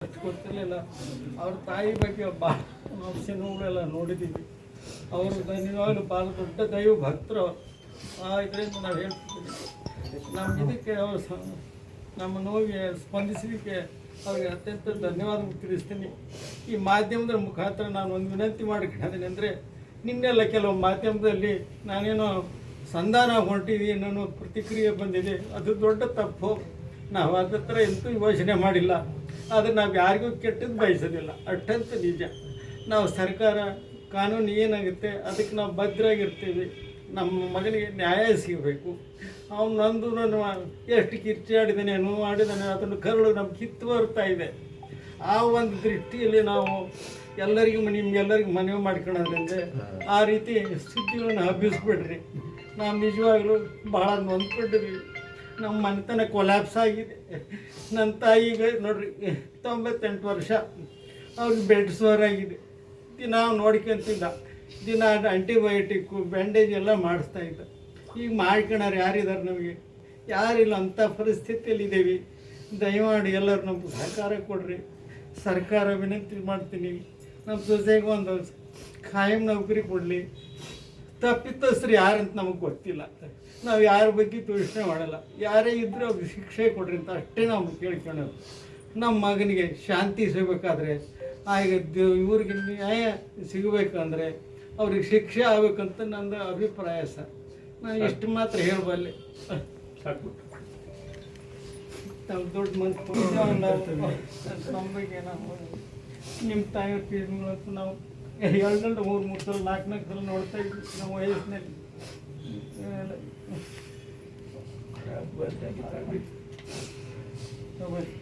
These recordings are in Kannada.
ಗೊತ್ತಿರಲಿಲ್ಲ. ಅವ್ರ ತಾಯಿ ಬಗ್ಗೆ ಭಾಳ ನಾವು ಸಿನಿಮಾಗಳೆಲ್ಲ ನೋಡಿದ್ದೀವಿ. ಅವರು ನಿಜವಾಗಲೂ ಭಾಳ ದೊಡ್ಡ ದೈವ ಭಕ್ತರು. ಇದರಿಂದ ನಾವು ಹೇಳ್ತಿದ್ದೀವಿ, ನಮ್ಮ ಇದಕ್ಕೆ ಅವರು ನಮ್ಮ ನೋವಿಗೆ ಸ್ಪಂದಿಸಲಿಕ್ಕೆ ಅವ್ರಿಗೆ ಅತ್ಯಂತ ಧನ್ಯವಾದ ತಿಳಿಸ್ತೀನಿ. ಈ ಮಾಧ್ಯಮದ ಮುಖಾಂತರ ನಾನು ಒಂದು ವಿನಂತಿ ಮಾಡಿಕೊಂಡಿದ್ದೀನಿ ಅಂದರೆ, ನಿನ್ನೆಲ್ಲ ಕೆಲವು ಮಾಧ್ಯಮದಲ್ಲಿ ನಾನೇನೋ ಸಂಧಾನ ಹೊರಟಿದ್ದೀನಿ ಅನ್ನೋ ಪ್ರತಿಕ್ರಿಯೆ ಬಂದಿದೆ. ಅದು ದೊಡ್ಡ ತಪ್ಪು. ನಾವು ಅದ್ರ ಥರ ಎಂತೂ ಯೋಚನೆ ಮಾಡಿಲ್ಲ. ಆದರೆ ನಾವು ಯಾರಿಗೂ ಕೆಟ್ಟದ್ದು ಬಯಸೋದಿಲ್ಲ, ಅಷ್ಟಂತೂ ನಿಜ. ನಾವು ಸರ್ಕಾರ ಕಾನೂನು ಏನಾಗುತ್ತೆ ಅದಕ್ಕೆ ನಾವು ಭದ್ರಾಗಿರ್ತೀವಿ. ನಮ್ಮ ಮಗನಿಗೆ ನ್ಯಾಯ ಸಿಗಬೇಕು. ಅವನು ನಂದು ನಾನು ಎಷ್ಟು ಕಿರ್ಚಾಡಿದ್ದಾನೆ, ನೋವು ಮಾಡಿದ್ದಾನೆ, ಅದನ್ನು ಕರಳು ನಮ್ಮ ಕಿತ್ತು ಬರ್ತಾ ಇದೆ. ಆ ಒಂದು ದೃಷ್ಟಿಯಲ್ಲಿ ನಾವು ಎಲ್ಲರಿಗೂ ನಿಮ್ಗೆಲ್ಲರಿಗೂ ಮನವಿ ಮಾಡ್ಕೊಳ್ಳೋದ್ರಿಂದ ಆ ರೀತಿ ಸುದ್ದಿಗಳನ್ನು ಹಬ್ಬಿಸ್ಬಿಡ್ರಿ. ನಾವು ನಿಜವಾಗ್ಲೂ ಭಾಳ ನೊಂದ್ಕೊಂಡಿದ್ದೀವಿ. ನಮ್ಮ ಮನೆತನ ಕೊಲ್ಯಾಪ್ಸ್ ಆಗಿದೆ. ನನ್ನ ತಾಯಿಗೆ ನೋಡ್ರಿ 98 ವರ್ಷ, ಅವ್ರಿಗೆ ಬೆಡ್ ಸೋರ್ ಆಗಿದೆ. ದಿನ ನೋಡ್ಕೊಂತಿದ್ದ, ದಿನ ಆಂಟಿಬಯೋಟಿಕ್ಕು ಬ್ಯಾಂಡೇಜ್ ಎಲ್ಲ ಮಾಡಿಸ್ತಾಯಿದ್ದ. ಈಗ ಮಾಡ್ಕೊಳೋರು ಯಾರಿದ್ದಾರೆ? ನಮಗೆ ಯಾರಿಲ್ಲ. ಅಂಥ ಪರಿಸ್ಥಿತಿಯಲ್ಲಿ ಇದ್ದೀವಿ. ದಯಮಾಡಿ ಎಲ್ಲರೂ ನಮ್ಗೆ ಸಹಕಾರ ಕೊಡ್ರಿ. ಸರ್ಕಾರ ವಿನಂತಿ ಮಾಡ್ತೀನಿ, ನಮ್ಮ ಸೊಸೆಗೆ ಒಂದು ಖಾಯಂ ನೌಕರಿ ಕೊಡಲಿ. ತಪ್ಪಿತಸ್ಥರು ಯಾರಂತ ನಮಗೆ ಗೊತ್ತಿಲ್ಲ. ನಾವು ಯಾರ ಬಗ್ಗೆ ಯೋಚನೆ ಮಾಡಲ್ಲ. ಯಾರೇ ಇದ್ದರೂ ಅವ್ರಿಗೆ ಶಿಕ್ಷೆ ಕೊಡ್ರಿ ಅಂತ ಅಷ್ಟೇ ನಾವು ಕೇಳ್ಕೊಳ್ಳೋದು. ನಮ್ಮ ಮಗನಿಗೆ ಶಾಂತಿ ಸಿಗಬೇಕಾದ್ರೆ, ಆಗ ಇವ್ರಿಗೆ ನ್ಯಾಯ ಸಿಗಬೇಕಂದ್ರೆ ಅವ್ರಿಗೆ ಶಿಕ್ಷೆ ಆಗಬೇಕಂತ ನನ್ನ ಅಭಿಪ್ರಾಯ ಸರ್. ನಾನು ಇಷ್ಟು ಮಾತ್ರ ಹೇಳಬಲ್ಲೆ. ಸಾಕು. ನಾವು ದೊಡ್ಡ ಮನಸ್ಸು ನಮ್ಮ ಬಗ್ಗೆ ನಾವು ನಿಮ್ಮ ತಾಯಿಯವ್ರ ಫೀಲ್ಡ್ ನಾವು 2 3 ಸಲ 4 ಸಲ ನೋಡ್ತಾ ಇದ್ವಿ ನಮ್ಮ ವಯಸ್ಸಿನಲ್ಲಿ.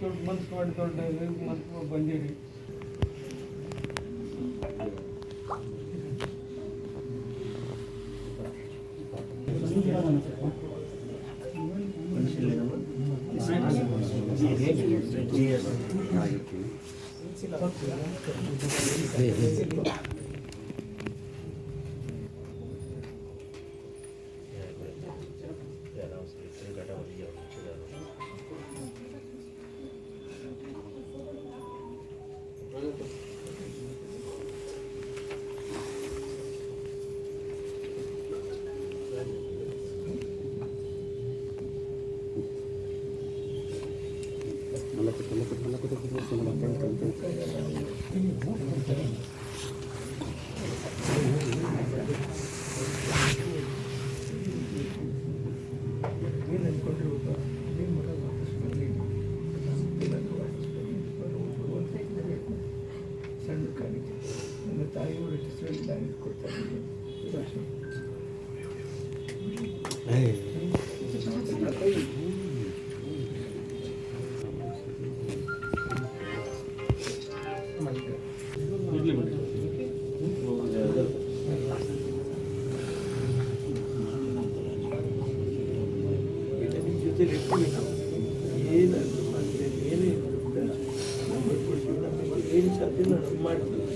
ದೊಡ್ಡ ಮನ್ಸು ಮಾಡಿ ದೊಡ್ಡ ಮನ್ಸು ಬಂದಿರಿ. ಸಣ್ಣ ಕಾಣಿಕೆ ನನ್ನ ತಾಯಿಯವರು ಹೆಸರಲ್ಲಿ ಕೊಡ್ತಾರೆ. ಏನು ಸಾಧ್ಯ ಮಾಡ್ತೀವಿ.